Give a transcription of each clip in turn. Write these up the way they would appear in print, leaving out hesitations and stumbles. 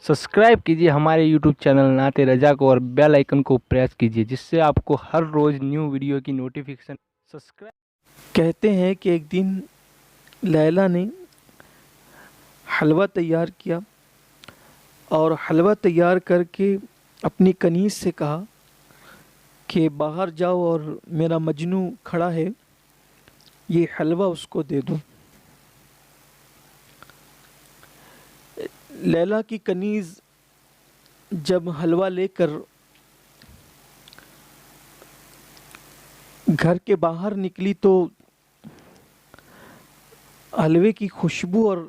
Subscribe कीजिए हमारे YouTube channel नाते रजा को और बेल आइकन को प्रेस कीजिए जिससे आपको हर रोज़ न्यू वीडियो की नोटिफिकेशन सब्सक्राइब। कहते हैं कि एक दिन लैला ने हलवा तैयार किया और हलवा तैयार करके अपनी कनीज़ से कहा कि बाहर जाओ और मेरा मजनू खड़ा है, ये हलवा उसको दे दो। लैला की कनीज़ जब हलवा लेकर घर के बाहर निकली तो हलवे की खुशबू और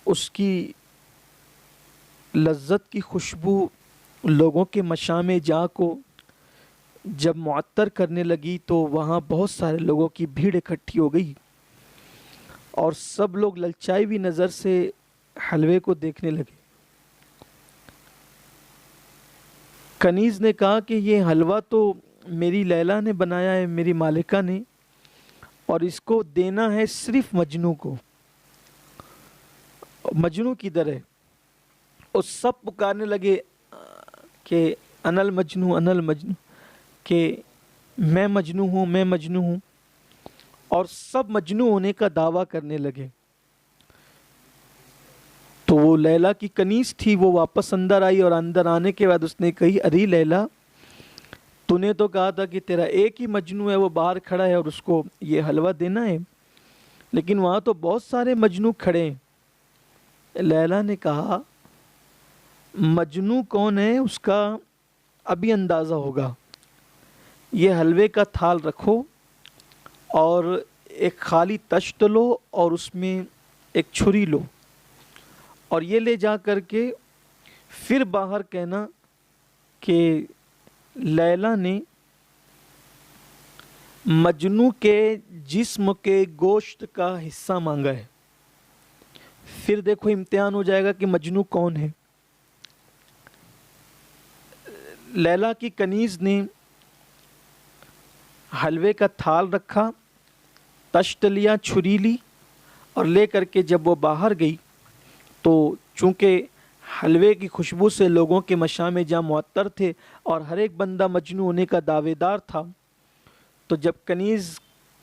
उसकी लज्जत की खुशबू लोगों के मशामे जहाँ को जब मुअत्तर करने लगी तो वहाँ बहुत सारे लोगों की भीड़ इकट्ठी हो गई और सब लोग ललचाई हुई नज़र से हलवे को देखने लगे। कनीज़ ने कहा कि ये हलवा तो मेरी लैला ने बनाया है, मेरी मालिका ने, और इसको देना है सिर्फ मजनू को, मजनू की दर है। और सब पुकारने लगे कि अनल मजनू, कि मैं मजनू हूँ, मैं मजनू हूँ, और सब मजनू होने का दावा करने लगे। तो वो लैला की कनीज़ थी, वो वापस अंदर आई और अंदर आने के बाद उसने कही, अरे लैला, तूने तो कहा था कि तेरा एक ही मजनू है, वो बाहर खड़ा है और उसको ये हलवा देना है, लेकिन वहाँ तो बहुत सारे मजनू खड़े हैं। लैला ने कहा, मजनू कौन है उसका अभी अंदाज़ा होगा। ये हलवे का थाल रखो और एक खाली तश्त लो और उसमें एक छुरी लो और ये ले जा कर के फिर बाहर कहना कि लैला ने मजनू के जिस्म के गोश्त का हिस्सा मांगा है। फिर देखो इम्तिहान हो जाएगा कि मजनू कौन है। लैला की कनीज़ ने हलवे का थाल रखा, तश्त लिया, छुरी ली और ले करके जब वो बाहर गई तो चूँकि हलवे की खुशबू से लोगों के मशामे जहाँ मुअत्तर थे और हर एक बंदा मजनू होने का दावेदार था, तो जब कनीज़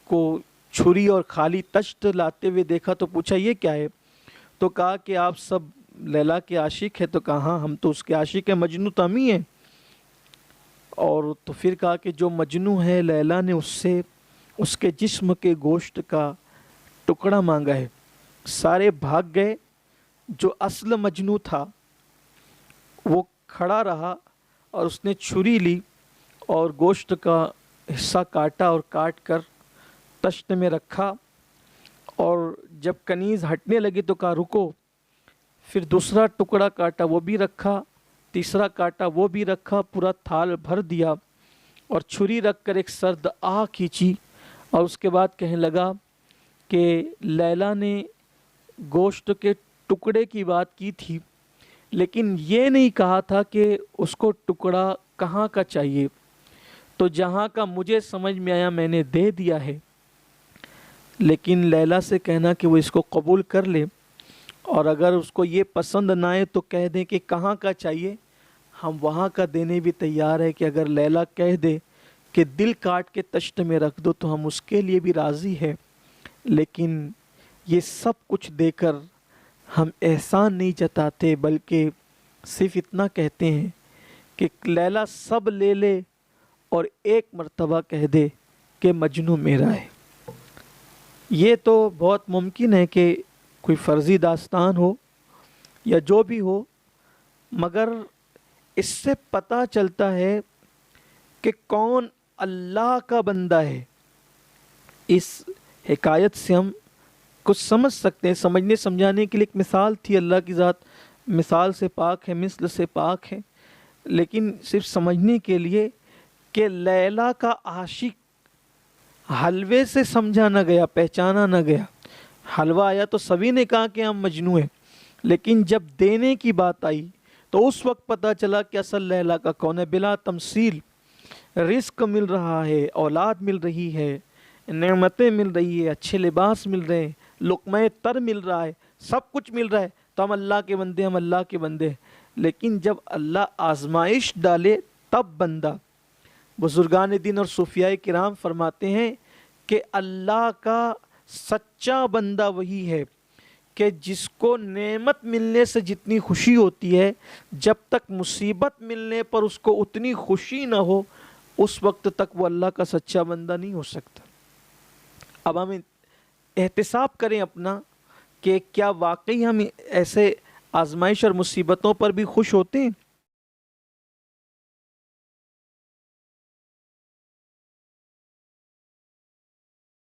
को छुरी और खाली तश्त लाते हुए देखा तो पूछा, ये क्या है? तो कहा कि आप सब लैला के आशिक है। तो कहा, हाँ, हम तो उसके आशिक हैं, मजनू तो हम ही हैं। और तो फिर कहा कि जो मजनू है, लैला ने उससे उसके जिस्म के गोश्त का टुकड़ा मांगा है। सारे भाग गए। जो असल मजनू था वो खड़ा रहा और उसने छुरी ली और गोश्त का हिस्सा काटा और काट कर तश्त में रखा। और जब कनीज़ हटने लगी तो कहा, रुको। फिर दूसरा टुकड़ा काटा, वो भी रखा, तीसरा काटा, वो भी रखा, पूरा थाल भर दिया और छुरी रख कर एक सर्द आह खींची और उसके बाद कहने लगा कि लैला ने गोश्त के टुकड़े की बात की थी, लेकिन ये नहीं कहा था कि उसको टुकड़ा कहाँ का चाहिए। तो जहाँ का मुझे समझ में आया मैंने दे दिया है, लेकिन लैला से कहना कि वो इसको कबूल कर ले और अगर उसको ये पसंद ना आए तो कह दें कि कहाँ का चाहिए, हम वहाँ का देने भी तैयार है। कि अगर लैला कह दे कि दिल काट के तश्त में रख दो तो हम उसके लिए भी राज़ी है, लेकिन ये सब कुछ देकर हम एहसान नहीं जताते, बल्कि सिर्फ इतना कहते हैं कि लैला सब ले ले और एक मर्तबा कह दे कि मजनू मेरा है। ये तो बहुत मुमकिन है कि कोई फ़र्ज़ी दास्तान हो या जो भी हो, मगर इससे पता चलता है कि कौन अल्लाह का बंदा है। इस हिकायत से हम कुछ समझ सकते हैं। समझने समझाने के लिए एक मिसाल थी। अल्लाह की ज़ात मिसाल से पाक है, मिस्ल से पाक है, लेकिन सिर्फ समझने के लिए कि लैला का आशिक हलवे से समझा न गया, पहचाना न गया। हलवा आया तो सभी ने कहा कि हम मजनू हैं, लेकिन जब देने की बात आई तो उस वक्त पता चला कि असल लैला का कौन है। बिला तमसील रिस्क मिल रहा है, औलाद मिल रही है, नेमतें मिल रही है, अच्छे लिबास मिल रहे हैं, लुक़्मा तर मिल रहा है, सब कुछ मिल रहा है, تو ہم اللہ کے بندے، ہم اللہ کے بندے، لیکن جب اللہ آزمائش ڈالے تب بندہ۔ بزرگان دین اور صوفیاء کرام فرماتے ہیں کہ اللہ کا سچا بندہ وہی ہے کہ جس کو نعمت ملنے سے جتنی خوشی ہوتی ہے، جب تک مصیبت ملنے پر اس کو اتنی خوشی نہ ہو، اس وقت تک وہ اللہ کا سچا بندہ نہیں ہو سکتا۔ اب ہم احتساب کریں اپنا کہ کیا واقعی ہم ایسے آزمائش اور مصیبتوں پر بھی خوش ہوتے ہیں؟